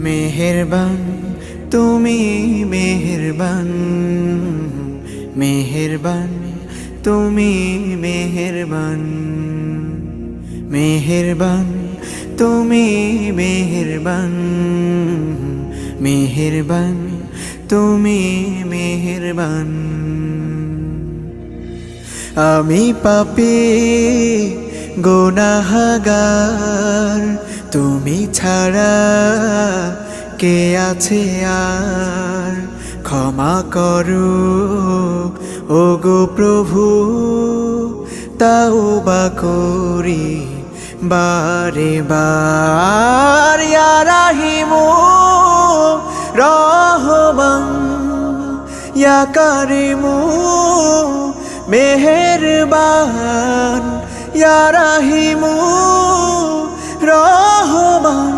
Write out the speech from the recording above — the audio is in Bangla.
মেহেরবান তুমি মেহেরবান, মেহেরবান তুমি মেহেরবান, মেহেরবান তুমি মেহেরবান, মেহেরবান তুমি মেহেরবান। আমি পাপী গুনাহগার, তুমি ছাড়া কে আছে আর? ক্ষমা করো ওগো প্রভু, তাওবা করি বারে বার। ইয়া রাহিমু রহমান, ইয়া কারিমু মেহেরবান, ইয়া রাহিমু রহমান,